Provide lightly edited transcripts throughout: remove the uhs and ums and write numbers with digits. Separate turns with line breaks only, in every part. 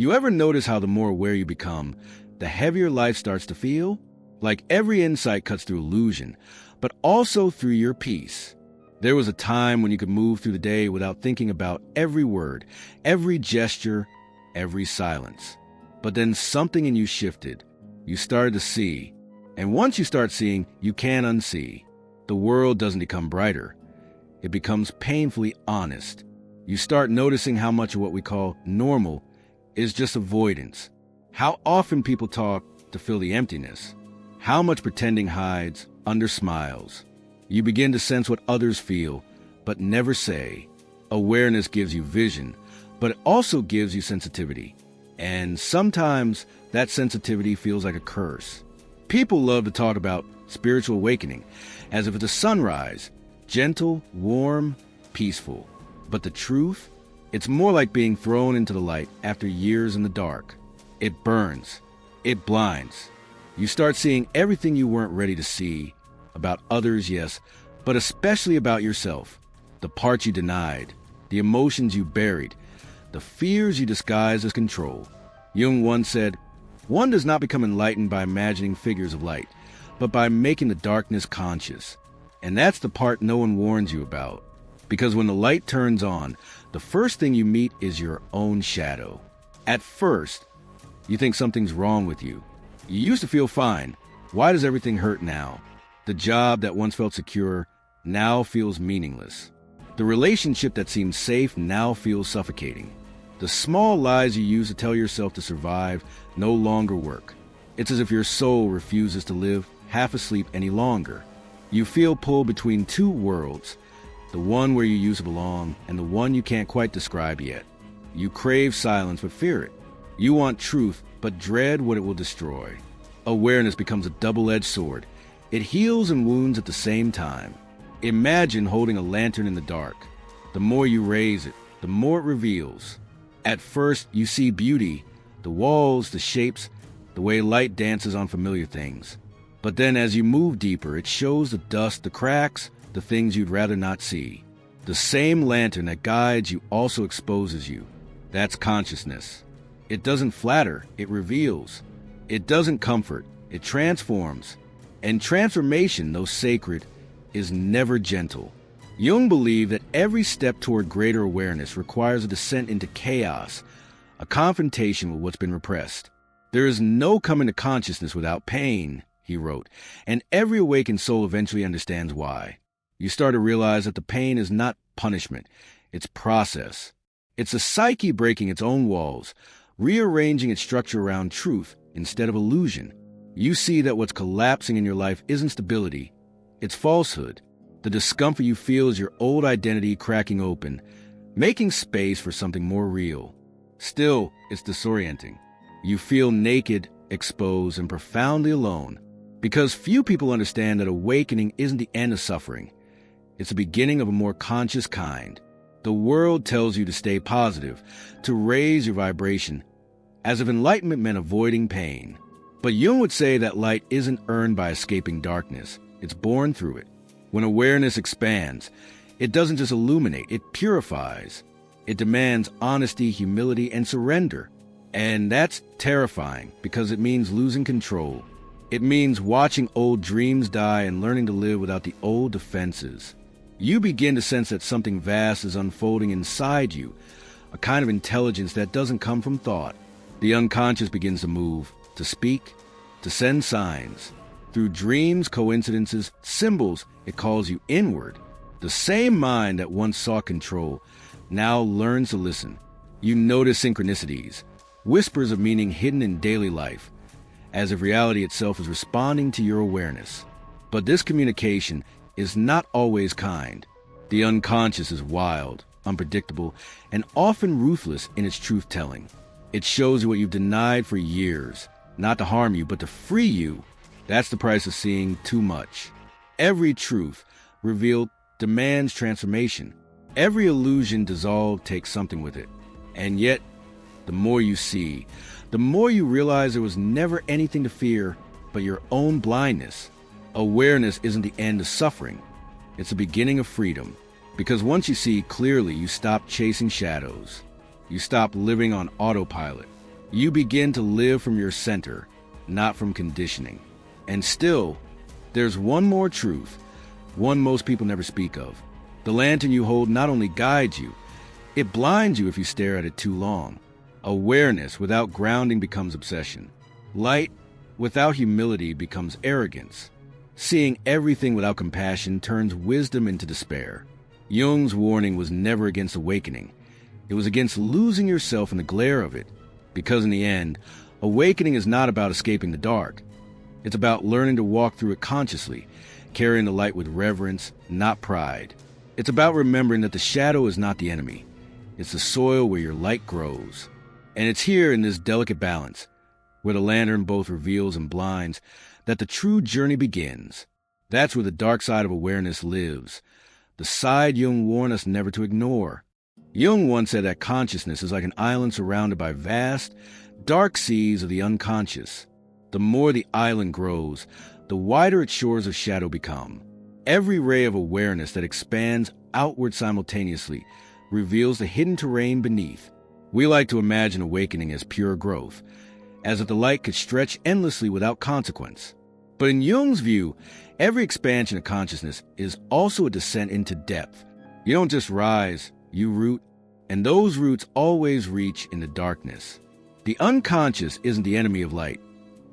You ever notice how the more aware you become, the heavier life starts to feel? Like every insight cuts through illusion, but also through your peace. There was a time when you could move through the day without thinking about every word, every gesture, every silence. But then something in you shifted. You started to see. And once you start seeing, you can't unsee. The world doesn't become brighter. It becomes painfully honest. You start noticing how much of what we call normal is just avoidance. How often people talk to fill the emptiness. How much pretending hides under smiles. You begin to sense what others feel, but never say. Awareness gives you vision, but it also gives you sensitivity. And sometimes that sensitivity feels like a curse. People love to talk about spiritual awakening as if it's a sunrise, gentle, warm, peaceful. But the truth? It's more like being thrown into the light after years in the dark. It burns. It blinds. You start seeing everything you weren't ready to see. About others, yes, but especially about yourself. The parts you denied, the emotions you buried, the fears you disguised as control. Jung once said, "One does not become enlightened by imagining figures of light, but by making the darkness conscious." And that's the part no one warns you about. Because when the light turns on, the first thing you meet is your own shadow. At first, you think something's wrong with you. You used to feel fine. Why does everything hurt now? The job that once felt secure now feels meaningless. The relationship that seemed safe now feels suffocating. The small lies you used to tell yourself to survive no longer work. It's as if your soul refuses to live half asleep any longer. You feel pulled between two worlds, the one where you used to belong and the one you can't quite describe yet. You crave silence but fear it. You want truth but dread what it will destroy. Awareness becomes a double-edged sword. It heals and wounds at the same time. Imagine holding a lantern in the dark. The more you raise it, the more it reveals. At first, you see beauty, the walls, the shapes, the way light dances on familiar things. But then as you move deeper, it shows the dust, the cracks, the things you'd rather not see. The same lantern that guides you also exposes you. That's consciousness. It doesn't flatter, it reveals. It doesn't comfort, it transforms. And transformation, though sacred, is never gentle. Jung believed that every step toward greater awareness requires a descent into chaos, a confrontation with what's been repressed. There is no coming to consciousness without pain, he wrote, and every awakened soul eventually understands why. You start to realize that the pain is not punishment, it's process. It's the psyche breaking its own walls, rearranging its structure around truth instead of illusion. You see that what's collapsing in your life isn't stability, it's falsehood. The discomfort you feel is your old identity cracking open, making space for something more real. Still, it's disorienting. You feel naked, exposed, and profoundly alone. Because few people understand that awakening isn't the end of suffering. It's the beginning of a more conscious kind. The world tells you to stay positive, to raise your vibration, as if enlightenment meant avoiding pain. But Jung would say that light isn't earned by escaping darkness. It's born through it. When awareness expands, it doesn't just illuminate, it purifies. It demands honesty, humility, and surrender. And that's terrifying because it means losing control. It means watching old dreams die and learning to live without the old defenses. You begin to sense that something vast is unfolding inside you, a kind of intelligence that doesn't come from thought. The unconscious begins to move, to speak, to send signs. Through dreams, coincidences, symbols, it calls you inward. The same mind that once sought control now learns to listen. You notice synchronicities, whispers of meaning hidden in daily life, as if reality itself is responding to your awareness. But this communication is not always kind. The unconscious is wild, unpredictable, and often ruthless in its truth-telling. It shows you what you've denied for years, not to harm you, but to free you. That's the price of seeing too much. Every truth revealed demands transformation. Every illusion dissolved takes something with it. And yet, the more you see, the more you realize there was never anything to fear but your own blindness. Awareness isn't the end of suffering. It's the beginning of freedom. Because once you see clearly, you stop chasing shadows. You stop living on autopilot. You begin to live from your center, not from conditioning. And still, there's one more truth, one most people never speak of. The lantern you hold not only guides you, it blinds you if you stare at it too long. Awareness without grounding becomes obsession. Light without humility becomes arrogance. Seeing everything without compassion turns wisdom into despair. Jung's warning was never against awakening. It was against losing yourself in the glare of it. Because in the end, awakening is not about escaping the dark. It's about learning to walk through it consciously, carrying the light with reverence, not pride. It's about remembering that the shadow is not the enemy. It's the soil where your light grows. And it's here in this delicate balance, where the lantern both reveals and blinds, that the true journey begins. That's where the dark side of awareness lives, the side Jung warned us never to ignore. Jung once said that consciousness is like an island surrounded by vast, dark seas of the unconscious. The more the island grows, the wider its shores of shadow become. Every ray of awareness that expands outward simultaneously reveals the hidden terrain beneath. We like to imagine awakening as pure growth, as if the light could stretch endlessly without consequence. But in Jung's view, every expansion of consciousness is also a descent into depth. You don't just rise, you root, and those roots always reach into darkness. The unconscious isn't the enemy of light.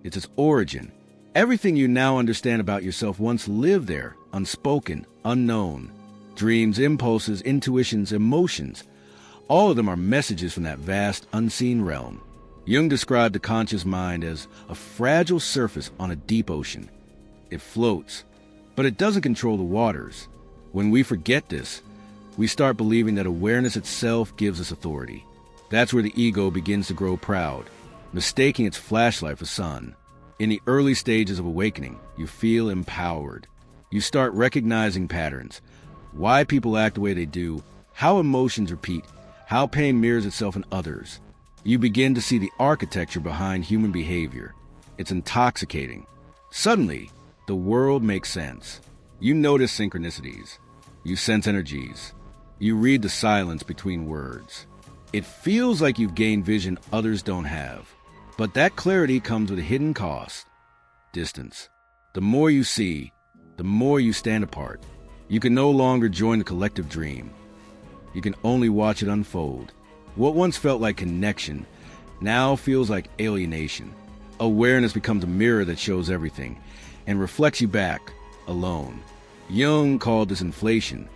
It's its origin. Everything you now understand about yourself once lived there, unspoken, unknown. Dreams, impulses, intuitions, emotions, all of them are messages from that vast, unseen realm. Jung described the conscious mind as a fragile surface on a deep ocean. It floats, but it doesn't control the waters. When we forget this, we start believing that awareness itself gives us authority. That's where the ego begins to grow proud, mistaking its flashlight for sun. In the early stages of awakening, you feel empowered. You start recognizing patterns, why people act the way they do, how emotions repeat, how pain mirrors itself in others. You begin to see the architecture behind human behavior. It's intoxicating. Suddenly, the world makes sense. You notice synchronicities. You sense energies. You read the silence between words. It feels like you've gained vision others don't have. But that clarity comes with a hidden cost: distance. The more you see, the more you stand apart. You can no longer join the collective dream. You can only watch it unfold. What once felt like connection now feels like alienation. Awareness becomes a mirror that shows everything and reflects you back, alone. Jung called this inflation.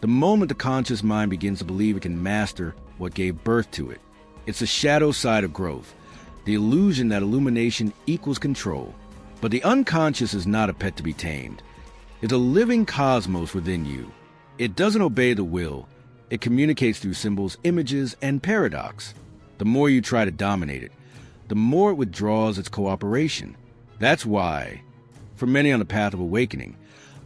The moment the conscious mind begins to believe it can master what gave birth to it. It's the shadow side of growth, the illusion that illumination equals control. But the unconscious is not a pet to be tamed. It's a living cosmos within you. It doesn't obey the will. It communicates through symbols, images, and paradox. The more you try to dominate it, the more it withdraws its cooperation. That's why, for many on the path of awakening,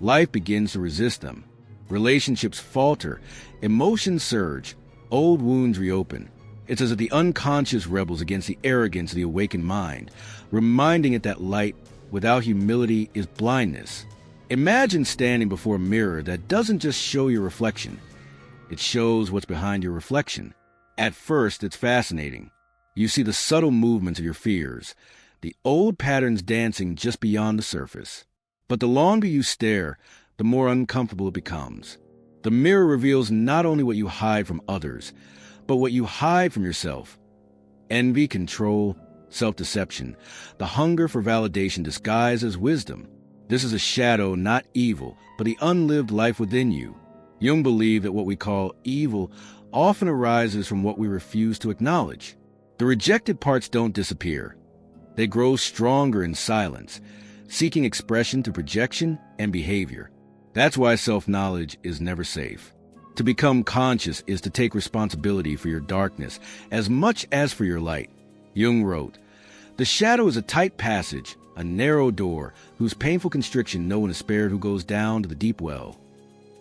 life begins to resist them. Relationships falter, emotions surge, old wounds reopen. It's as if the unconscious rebels against the arrogance of the awakened mind, reminding it that light without humility is blindness. Imagine standing before a mirror that doesn't just show your reflection. It shows what's behind your reflection. At first, it's fascinating. You see the subtle movements of your fears, the old patterns dancing just beyond the surface. But the longer you stare, the more uncomfortable it becomes. The mirror reveals not only what you hide from others, but what you hide from yourself. Envy, control, self-deception, the hunger for validation disguised as wisdom. This is a shadow, not evil, but the unlived life within you. Jung believed that what we call evil often arises from what we refuse to acknowledge. The rejected parts don't disappear. They grow stronger in silence, seeking expression through projection and behavior. That's why self-knowledge is never safe. To become conscious is to take responsibility for your darkness as much as for your light. Jung wrote, "The shadow is a tight passage, a narrow door, whose painful constriction no one is spared who goes down to the deep well."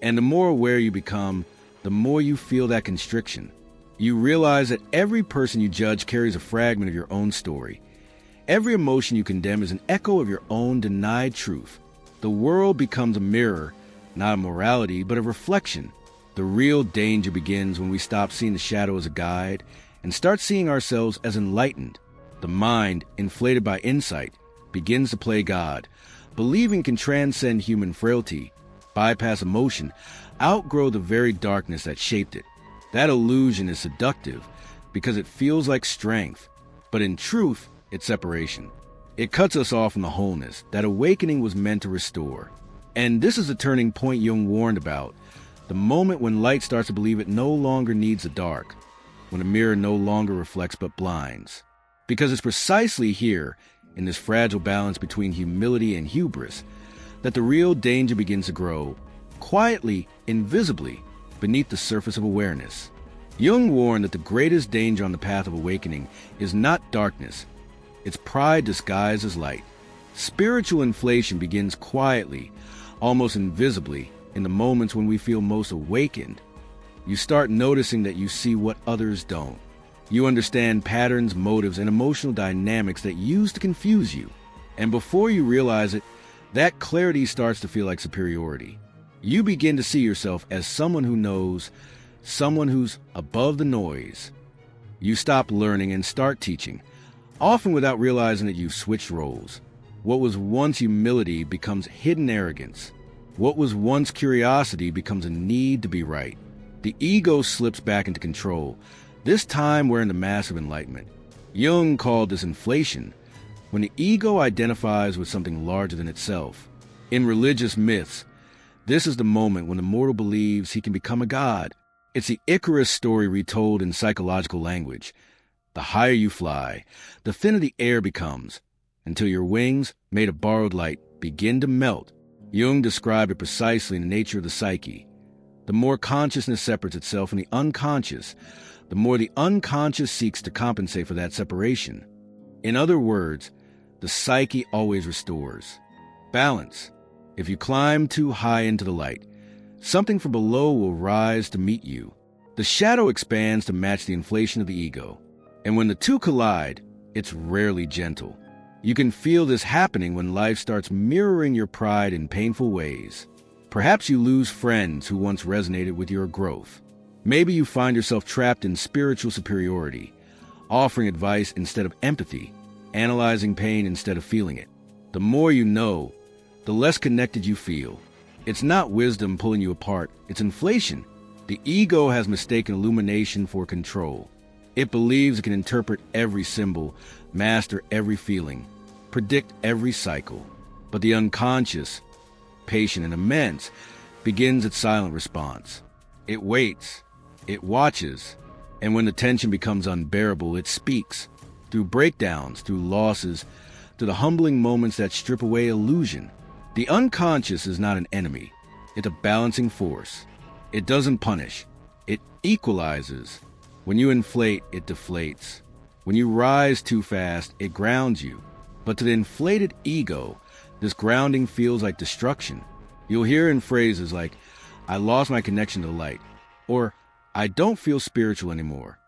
And the more aware you become, the more you feel that constriction. You realize that every person you judge carries a fragment of your own story. Every emotion you condemn is an echo of your own denied truth. The world becomes a mirror, not a morality, but a reflection. The real danger begins when we stop seeing the shadow as a guide and start seeing ourselves as enlightened. The mind, inflated by insight, begins to play God, believing can transcend human frailty, bypass emotion, outgrow the very darkness that shaped it. That illusion is seductive because it feels like strength, but in truth, it's separation. It cuts us off from the wholeness that awakening was meant to restore. And this is the turning point Jung warned about, the moment when light starts to believe it no longer needs the dark, when a mirror no longer reflects but blinds. Because it's precisely here, in this fragile balance between humility and hubris, that the real danger begins to grow, quietly, invisibly, beneath the surface of awareness. Jung warned that the greatest danger on the path of awakening is not darkness, it's pride disguised as light. Spiritual inflation begins quietly, almost invisibly, in the moments when we feel most awakened. You start noticing that you see what others don't. You understand patterns, motives, and emotional dynamics that used to confuse you. And before you realize it, that clarity starts to feel like superiority. You begin to see yourself as someone who knows, someone who's above the noise. You stop learning and start teaching, often without realizing that you've switched roles. What was once humility becomes hidden arrogance. What was once curiosity becomes a need to be right. The ego slips back into control. This time we're in the massive enlightenment. Jung called this inflation, when the ego identifies with something larger than itself. In religious myths, this is the moment when the mortal believes he can become a god. It's the Icarus story retold in psychological language. The higher you fly, the thinner the air becomes, until your wings, made of borrowed light, begin to melt. Jung described it precisely in the nature of the psyche. The more consciousness separates itself from the unconscious, the more the unconscious seeks to compensate for that separation. In other words, the psyche always restores. Balance. If you climb too high into the light, something from below will rise to meet you. The shadow expands to match the inflation of the ego. And when the two collide, it's rarely gentle. You can feel this happening when life starts mirroring your pride in painful ways. Perhaps you lose friends who once resonated with your growth. Maybe you find yourself trapped in spiritual superiority, offering advice instead of empathy, analyzing pain instead of feeling it. The more you know, the less connected you feel. It's not wisdom pulling you apart, it's inflation. The ego has mistaken illumination for control. It believes it can interpret every symbol, master every feeling, predict every cycle. But the unconscious, patient and immense, begins its silent response. It waits, it watches, and when the tension becomes unbearable, it speaks. Through breakdowns, through losses, through the humbling moments that strip away illusion. The unconscious is not an enemy. It's a balancing force. It doesn't punish. It equalizes. When you inflate, it deflates. When you rise too fast, it grounds you. But to the inflated ego, this grounding feels like destruction. You'll hear in phrases like, I lost my connection to light, or I don't feel spiritual anymore.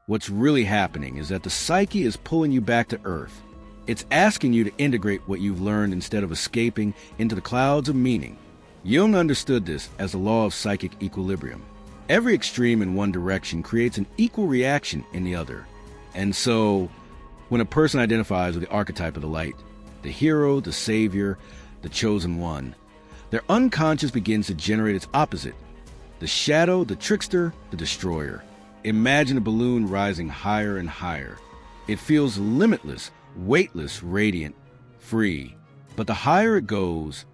What's really happening is that the psyche is pulling you back to earth. It's asking you to integrate what you've learned instead of escaping into the clouds of meaning. Jung understood this as the law of psychic equilibrium. Every extreme in one direction creates an equal reaction in the other. And so, when a person identifies with the archetype of the light, the hero, the savior, the chosen one, their unconscious begins to generate its opposite, the shadow, the trickster, the destroyer. Imagine a balloon rising higher and higher. It feels limitless, weightless, radiant, free. But the higher it goes,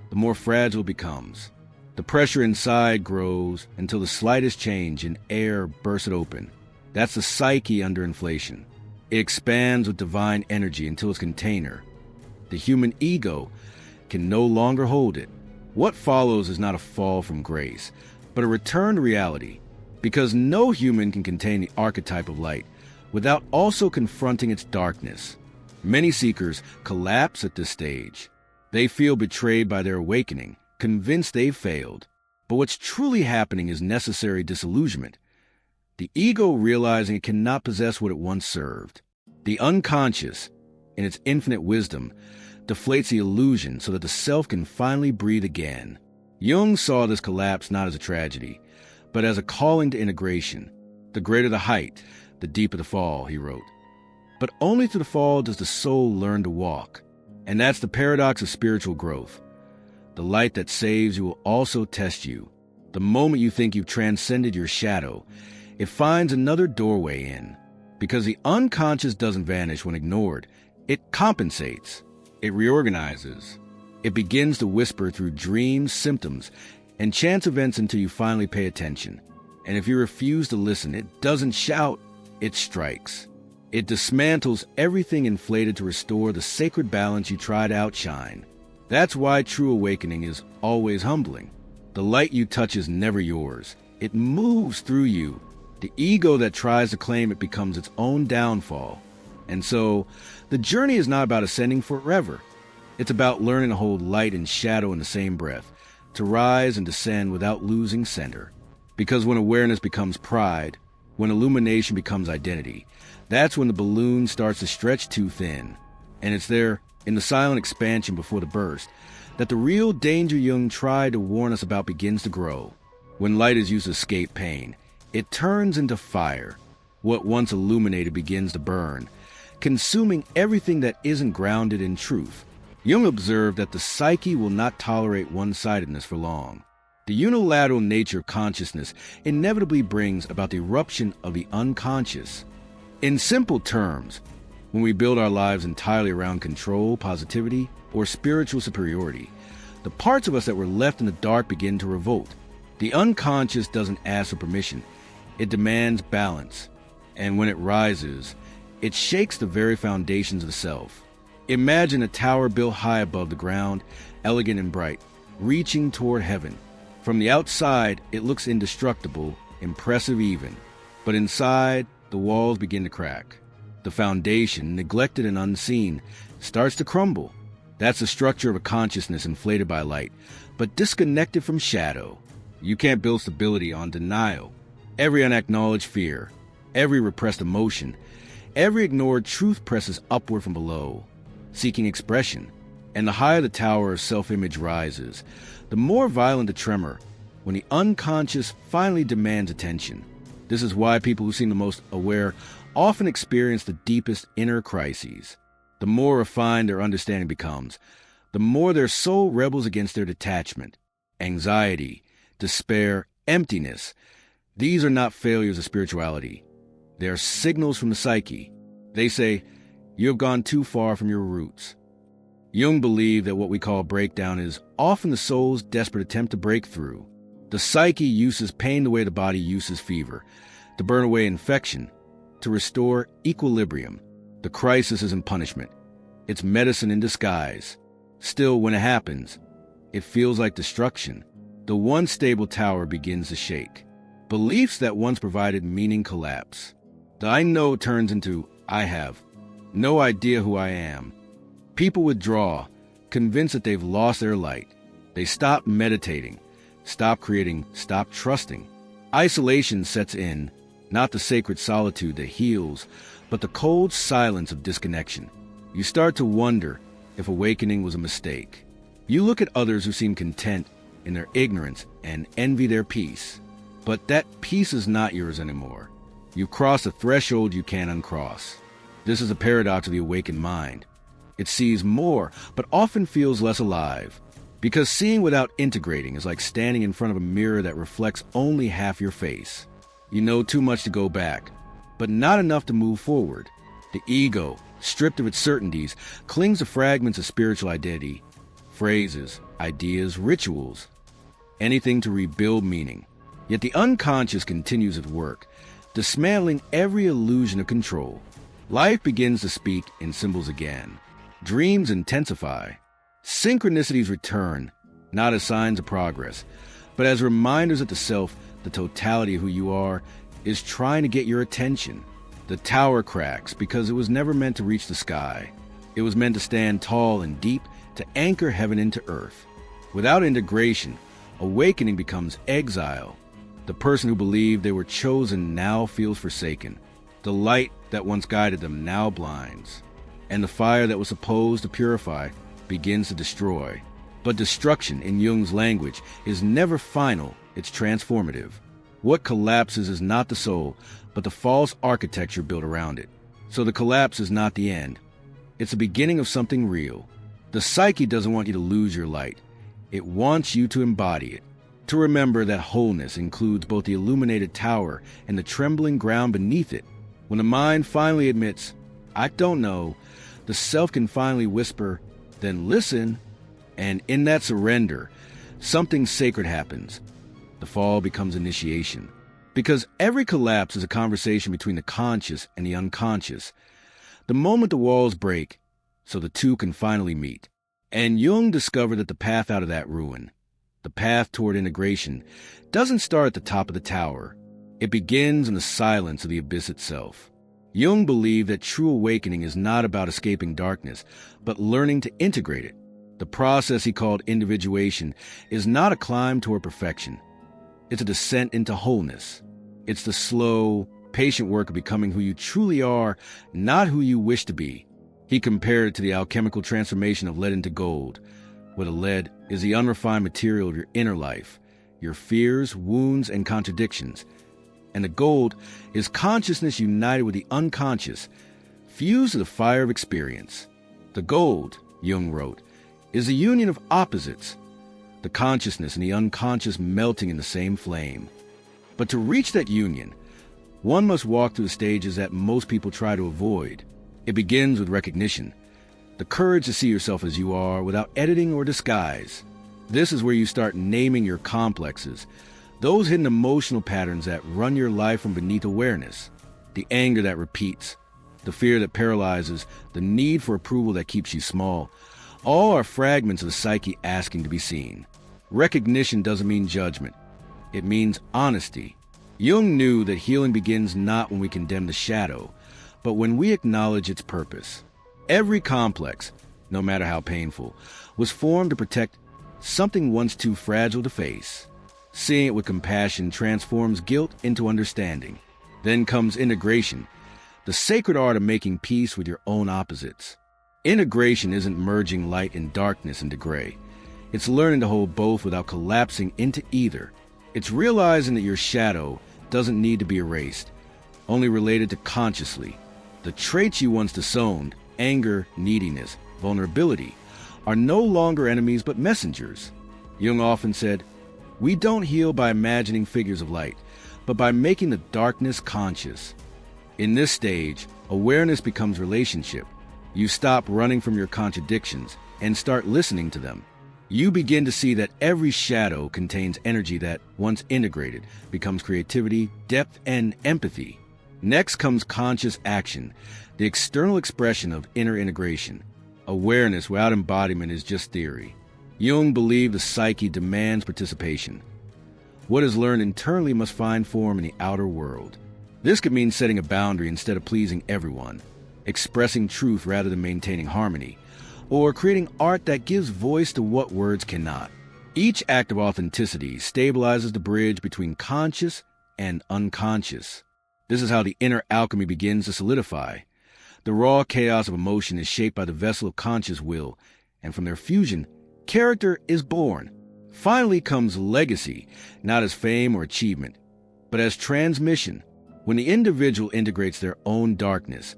the more fragile it becomes. The pressure inside grows until the slightest change in air bursts it open. That's the psyche under inflation. It expands with divine energy until its container, the human ego, can no longer hold it. What follows is not a fall from grace, but a return to reality, because no human can contain the archetype of light without also confronting its darkness. Many seekers collapse at this stage. They feel betrayed by their awakening, convinced they've failed. But what's truly happening is necessary disillusionment. The ego realizing it cannot possess what it once served. The unconscious, in its infinite wisdom, deflates the illusion so that the self can finally breathe again. Jung saw this collapse not as a tragedy, but as a calling to integration. The greater the height, the deeper the fall, he wrote. But only through the fall does the soul learn to walk. And that's the paradox of spiritual growth. The light that saves you will also test you. The moment you think you've transcended your shadow, it finds another doorway in. Because the unconscious doesn't vanish when ignored. It compensates. It reorganizes. It begins to whisper through dreams, symptoms, and chance events until you finally pay attention. And if you refuse to listen, it doesn't shout, it strikes. It dismantles everything inflated to restore the sacred balance you try to outshine. That's why true awakening is always humbling. The light you touch is never yours. It moves through you. The ego that tries to claim it becomes its own downfall. And so, the journey is not about ascending forever. It's about learning to hold light and shadow in the same breath, to rise and descend without losing center. Because when awareness becomes pride, when illumination becomes identity, that's when the balloon starts to stretch too thin. And it's there, in the silent expansion before the burst, that the real danger Jung tried to warn us about begins to grow. When light is used to escape pain, it turns into fire. What once illuminated begins to burn, consuming everything that isn't grounded in truth. Jung observed that the psyche will not tolerate one-sidedness for long. The unilateral nature of consciousness inevitably brings about the eruption of the unconscious. In simple terms, when we build our lives entirely around control, positivity, or spiritual superiority, the parts of us that were left in the dark begin to revolt. The unconscious doesn't ask for permission. It demands balance. And when it rises, it shakes the very foundations of the self. Imagine a tower built high above the ground, elegant and bright, reaching toward heaven. From the outside, it looks indestructible, impressive even. But inside, the walls begin to crack. The foundation, neglected and unseen, starts to crumble. That's the structure of a consciousness inflated by light, but disconnected from shadow. You can't build stability on denial. Every unacknowledged fear, every repressed emotion, every ignored truth presses upward from below, seeking expression. And the higher the tower of self-image rises, the more violent the tremor, when the unconscious finally demands attention. This is why people who seem the most aware often experience the deepest inner crises. The more refined their understanding becomes, the more their soul rebels against their detachment. Anxiety, despair, emptiness. These are not failures of spirituality. They are signals from the psyche. They say, you have gone too far from your roots. Jung believed that what we call breakdown is often the soul's desperate attempt to break through. The psyche uses pain the way the body uses fever, to burn away infection, to restore equilibrium. The crisis isn't punishment. It's medicine in disguise. Still, when it happens, it feels like destruction. The once stable tower begins to shake. Beliefs that once provided meaning collapse. The I know turns into I have. No idea who I am. People withdraw, convinced that they've lost their light. They stop meditating, stop creating, stop trusting. Isolation sets in, not the sacred solitude that heals, but the cold silence of disconnection. You start to wonder if awakening was a mistake. You look at others who seem content in their ignorance and envy their peace. But that peace is not yours anymore. You've crossed a threshold you can't uncross. This is a paradox of the awakened mind. It sees more, but often feels less alive. Because seeing without integrating is like standing in front of a mirror that reflects only half your face. You know too much to go back, but not enough to move forward. The ego, stripped of its certainties, clings to fragments of spiritual identity, phrases, ideas, rituals, anything to rebuild meaning. Yet the unconscious continues at work, dismantling every illusion of control. Life begins to speak in symbols again. Dreams intensify. Synchronicities return, not as signs of progress, but as reminders that the self, the totality of who you are, is trying to get your attention. The tower cracks because it was never meant to reach the sky. It was meant to stand tall and deep, to anchor heaven into earth. Without integration, awakening becomes exile. The person who believed they were chosen now feels forsaken. The light that once guided them now blinds. And the fire that was supposed to purify begins to destroy. But destruction, in Jung's language, is never final, it's transformative. What collapses is not the soul, but the false architecture built around it. So the collapse is not the end. It's the beginning of something real. The psyche doesn't want you to lose your light. It wants you to embody it, to remember that wholeness includes both the illuminated tower and the trembling ground beneath it. When the mind finally admits, "I don't know," the self can finally whisper, "Then listen." And in that surrender, something sacred happens. The fall becomes initiation. Because every collapse is a conversation between the conscious and the unconscious. The moment the walls break, so the two can finally meet. And Jung discovered that the path out of that ruin, the path toward integration, doesn't start at the top of the tower. It begins in the silence of the abyss itself. Jung believed that true awakening is not about escaping darkness, but learning to integrate it. The process he called individuation is not a climb toward perfection. It's a descent into wholeness. It's the slow, patient work of becoming who you truly are, not who you wish to be. He compared it to the alchemical transformation of lead into gold, where the lead is the unrefined material of your inner life, your fears, wounds, and contradictions. And the gold is consciousness united with the unconscious, fused to the fire of experience. The gold, Jung wrote, is the union of opposites, the consciousness and the unconscious melting in the same flame. But to reach that union, one must walk through the stages that most people try to avoid. It begins with recognition, the courage to see yourself as you are without editing or disguise. This is where you start naming your complexes, those hidden emotional patterns that run your life from beneath awareness, the anger that repeats, the fear that paralyzes, the need for approval that keeps you small. All are fragments of the psyche asking to be seen. Recognition doesn't mean judgment. It means honesty. Jung knew that healing begins not when we condemn the shadow, but when we acknowledge its purpose. Every complex, no matter how painful, was formed to protect something once too fragile to face. Seeing it with compassion transforms guilt into understanding. Then comes integration, the sacred art of making peace with your own opposites. Integration isn't merging light and darkness into gray. It's learning to hold both without collapsing into either. It's realizing that your shadow doesn't need to be erased, only related to consciously. The traits you once disowned, anger, neediness, vulnerability, are no longer enemies but messengers. Jung often said, "We don't heal by imagining figures of light, but by making the darkness conscious." In this stage, awareness becomes relationship. You stop running from your contradictions and start listening to them. You begin to see that every shadow contains energy that, once integrated, becomes creativity, depth, and empathy. Next comes conscious action, the external expression of inner integration. Awareness without embodiment is just theory. Jung believed the psyche demands participation. What is learned internally must find form in the outer world. This could mean setting a boundary instead of pleasing everyone, expressing truth rather than maintaining harmony, or creating art that gives voice to what words cannot. Each act of authenticity stabilizes the bridge between conscious and unconscious. This is how the inner alchemy begins to solidify. The raw chaos of emotion is shaped by the vessel of conscious will, and from their fusion, character is born. Finally comes legacy, not as fame or achievement, but as transmission. When the individual integrates their own darkness,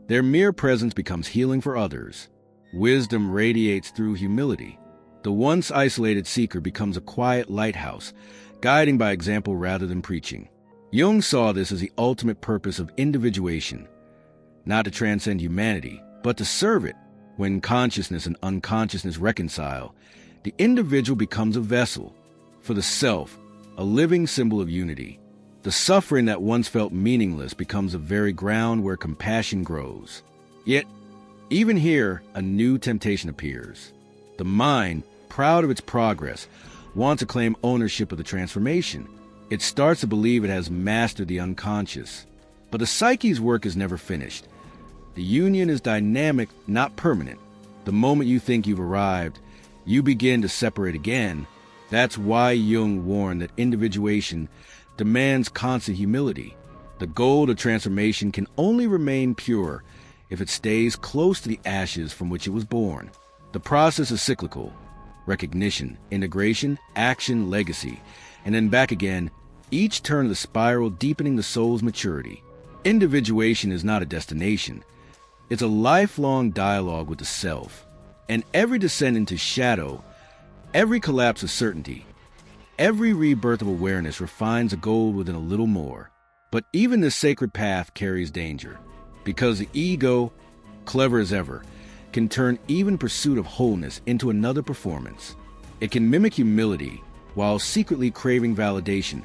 their mere presence becomes healing for others. Wisdom radiates through humility. The once isolated seeker becomes a quiet lighthouse, guiding by example rather than preaching. Jung saw this as the ultimate purpose of individuation, not to transcend humanity, but to serve it. When consciousness and unconsciousness reconcile, the individual becomes a vessel for the self, a living symbol of unity. The suffering that once felt meaningless becomes the very ground where compassion grows. Yet, even here, a new temptation appears. The mind, proud of its progress, wants to claim ownership of the transformation. It starts to believe it has mastered the unconscious. But the psyche's work is never finished. The union is dynamic, not permanent. The moment you think you've arrived, you begin to separate again. That's why Jung warned that individuation demands constant humility. The gold of transformation can only remain pure if it stays close to the ashes from which it was born. The process is cyclical: recognition, integration, action, legacy, and then back again, each turn of the spiral deepening the soul's maturity. Individuation is not a destination. It's a lifelong dialogue with the self. And every descent into shadow, every collapse of certainty, every rebirth of awareness refines a goal within a little more. But even this sacred path carries danger, because the ego, clever as ever, can turn even pursuit of wholeness into another performance. It can mimic humility while secretly craving validation,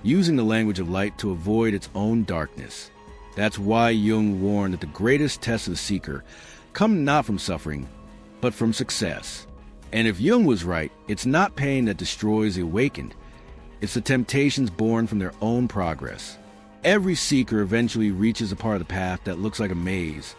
using the language of light to avoid its own darkness. That's why Jung warned that the greatest tests of the seeker come not from suffering, but from success. And if Jung was right, it's not pain that destroys the awakened. It's the temptations born from their own progress. Every seeker eventually reaches a part of the path that looks like a maze,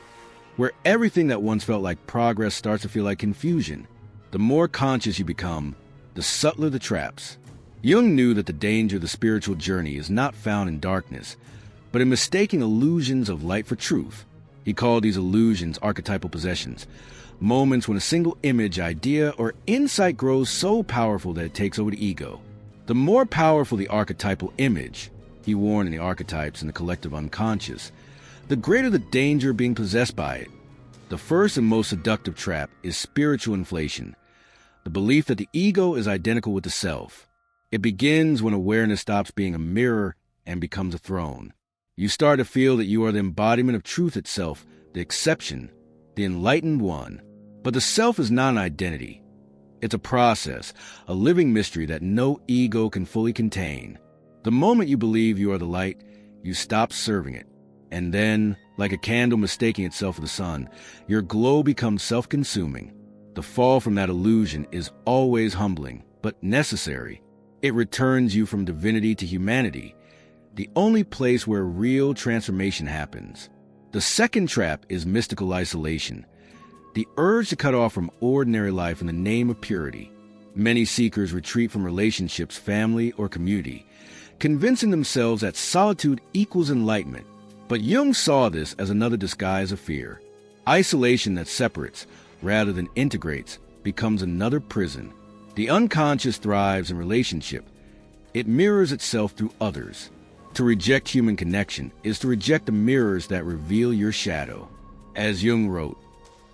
where everything that once felt like progress starts to feel like confusion. The more conscious you become, the subtler the traps. Jung knew that the danger of the spiritual journey is not found in darkness, but in mistaking illusions of light for truth. He called these illusions archetypal possessions, moments when a single image, idea, or insight grows so powerful that it takes over the ego. The more powerful the archetypal image, he warned in the archetypes and the collective unconscious, the greater the danger of being possessed by it. The first and most seductive trap is spiritual inflation, the belief that the ego is identical with the self. It begins when awareness stops being a mirror and becomes a throne. You start to feel that you are the embodiment of truth itself, the exception, the enlightened one. But the self is not an identity. It's a process, a living mystery that no ego can fully contain. The moment you believe you are the light, you stop serving it. And then, like a candle mistaking itself for the sun, your glow becomes self-consuming. The fall from that illusion is always humbling, but necessary. It returns you from divinity to humanity, the only place where real transformation happens. The second trap is mystical isolation, the urge to cut off from ordinary life in the name of purity. Many seekers retreat from relationships, family, or community, convincing themselves that solitude equals enlightenment. But Jung saw this as another disguise of fear. Isolation that separates, rather than integrates, becomes another prison. The unconscious thrives in relationship. It mirrors itself through others. To reject human connection is to reject the mirrors that reveal your shadow. As Jung wrote,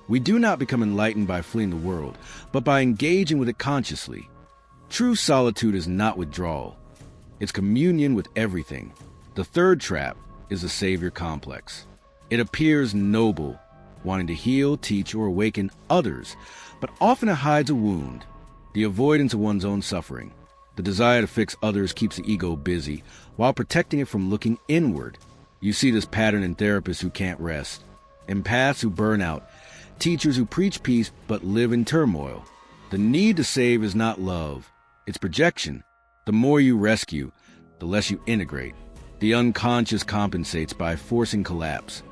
"We do not become enlightened by fleeing the world, but by engaging with it consciously." True solitude is not withdrawal. It's communion with everything. The third trap is the savior complex. It appears noble, wanting to heal, teach, or awaken others, but often it hides a wound, the avoidance of one's own suffering. The desire to fix others keeps the ego busy while protecting it from looking inward. You see this pattern in therapists who can't rest, empaths who burn out, teachers who preach peace but live in turmoil. The need to save is not love, it's projection. The more you rescue, the less you integrate. The unconscious compensates by forcing collapse,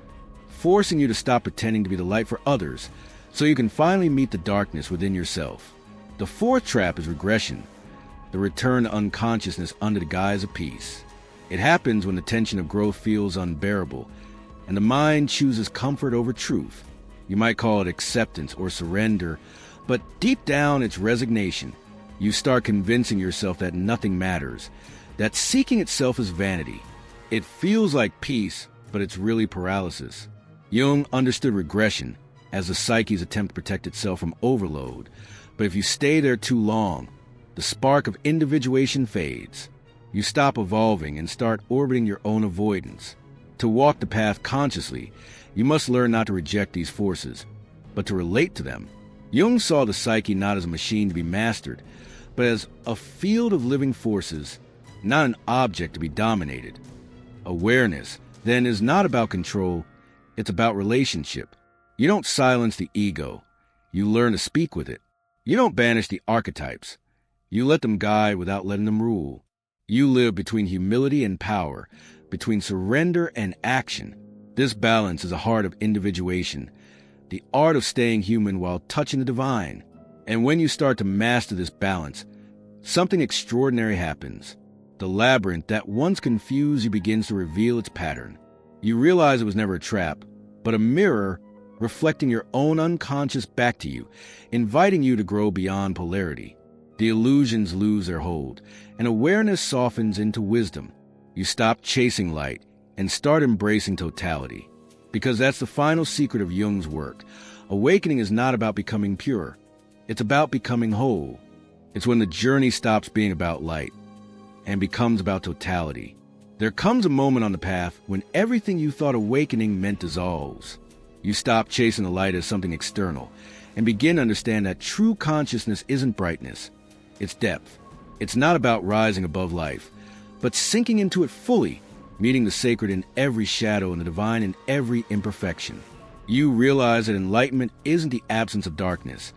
forcing you to stop pretending to be the light for others so you can finally meet the darkness within yourself. The fourth trap is regression, the return to unconsciousness under the guise of peace. It happens when the tension of growth feels unbearable and the mind chooses comfort over truth. You might call it acceptance or surrender, but deep down it's resignation. You start convincing yourself that nothing matters, that seeking itself is vanity. It feels like peace, but it's really paralysis. Jung understood regression as the psyche's attempt to protect itself from overload, but if you stay there too long, the spark of individuation fades. You stop evolving and start orbiting your own avoidance. To walk the path consciously, you must learn not to reject these forces, but to relate to them. Jung saw the psyche not as a machine to be mastered, but as a field of living forces, not an object to be dominated. Awareness, then, is not about control, it's about relationship. You don't silence the ego, you learn to speak with it. You don't banish the archetypes, you let them guide without letting them rule. You live between humility and power, between surrender and action. This balance is the heart of individuation, the art of staying human while touching the divine. And when you start to master this balance, something extraordinary happens. The labyrinth that once confused you begins to reveal its pattern. You realize it was never a trap, but a mirror reflecting your own unconscious back to you, inviting you to grow beyond polarity. The illusions lose their hold, and awareness softens into wisdom. You stop chasing light and start embracing totality. Because that's the final secret of Jung's work. Awakening is not about becoming pure. It's about becoming whole. It's when the journey stops being about light and becomes about totality. There comes a moment on the path when everything you thought awakening meant dissolves. You stop chasing the light as something external and begin to understand that true consciousness isn't brightness. It's depth. It's not about rising above life, but sinking into it fully, meeting the sacred in every shadow and the divine in every imperfection. You realize that enlightenment isn't the absence of darkness.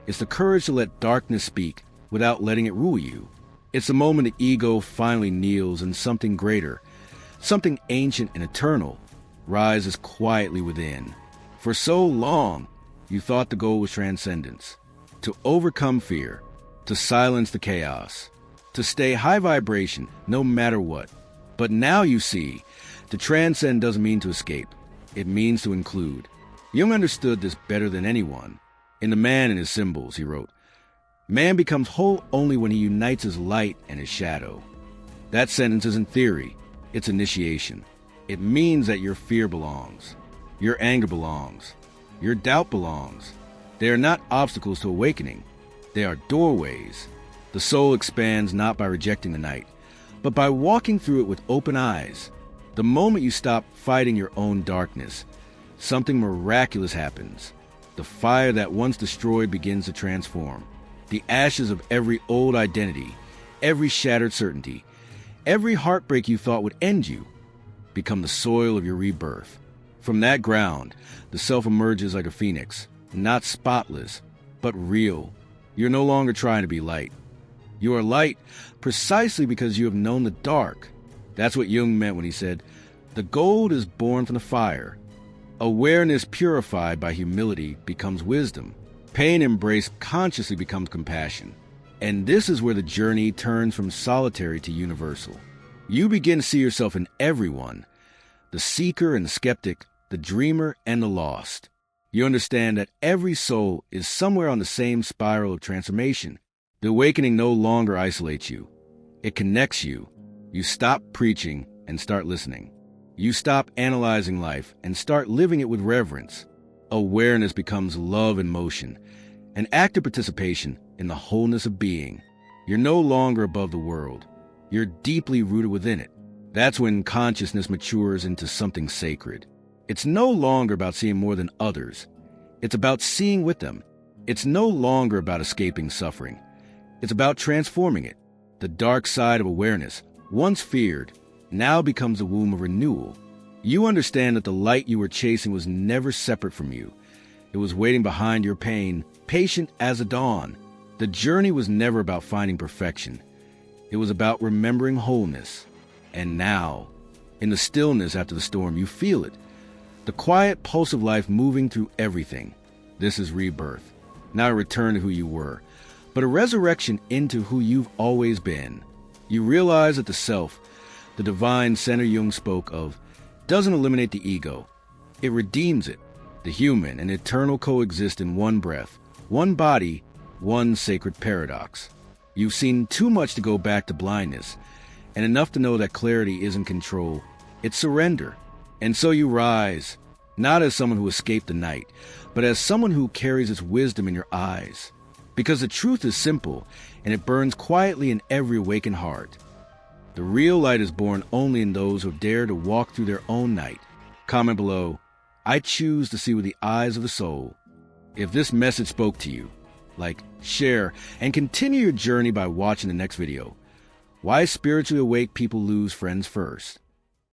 It's the courage to let darkness speak without letting it rule you. It's the moment the ego finally kneels and something greater, something ancient and eternal, rises quietly within. For so long, you thought the goal was transcendence, to overcome fear, to silence the chaos, to stay high vibration no matter what. But now you see, to transcend doesn't mean to escape. It means to include. Jung understood this better than anyone. In The Man and His Symbols, he wrote, "Man becomes whole only when he unites his light and his shadow." That sentence isn't theory, it's initiation. It means that your fear belongs, your anger belongs, your doubt belongs. They are not obstacles to awakening. They are doorways. The soul expands not by rejecting the night, but by walking through it with open eyes. The moment you stop fighting your own darkness, something miraculous happens. The fire that once destroyed begins to transform. The ashes of every old identity, every shattered certainty, every heartbreak you thought would end you, become the soil of your rebirth. From that ground, the self emerges like a phoenix, not spotless, but real. You're no longer trying to be light. You are light precisely because you have known the dark. That's what Jung meant when he said, "The gold is born from the fire." Awareness purified by humility becomes wisdom. Pain embraced consciously becomes compassion. And this is where the journey turns from solitary to universal. You begin to see yourself in everyone, the seeker and the skeptic, the dreamer and the lost. You understand that every soul is somewhere on the same spiral of transformation. The awakening no longer isolates you. It connects you. You stop preaching and start listening. You stop analyzing life and start living it with reverence. Awareness becomes love in motion, an active participation in the wholeness of being. You're no longer above the world. You're deeply rooted within it. That's when consciousness matures into something sacred. It's no longer about seeing more than others. It's about seeing with them. It's no longer about escaping suffering. It's about transforming it. The dark side of awareness, once feared, now becomes a womb of renewal. You understand that the light you were chasing was never separate from you. It was waiting behind your pain, patient as a dawn. The journey was never about finding perfection. It was about remembering wholeness. And now, in the stillness after the storm, you feel it. The quiet pulse of life moving through everything. This is rebirth. Not a return to who you were, but a resurrection into who you've always been. You realize that the self, the divine center Jung spoke of, doesn't eliminate the ego. It redeems it. The human and eternal coexist in one breath, one body, one sacred paradox. You've seen too much to go back to blindness, and enough to know that clarity isn't control, it's surrender. And so you rise, not as someone who escaped the night, but as someone who carries its wisdom in your eyes. Because the truth is simple, and it burns quietly in every awakened heart. The real light is born only in those who dare to walk through their own night. Comment below, I choose to see with the eyes of the soul. If this message spoke to you, like, share, and continue your journey by watching the next video. Why spiritually awake people lose friends first.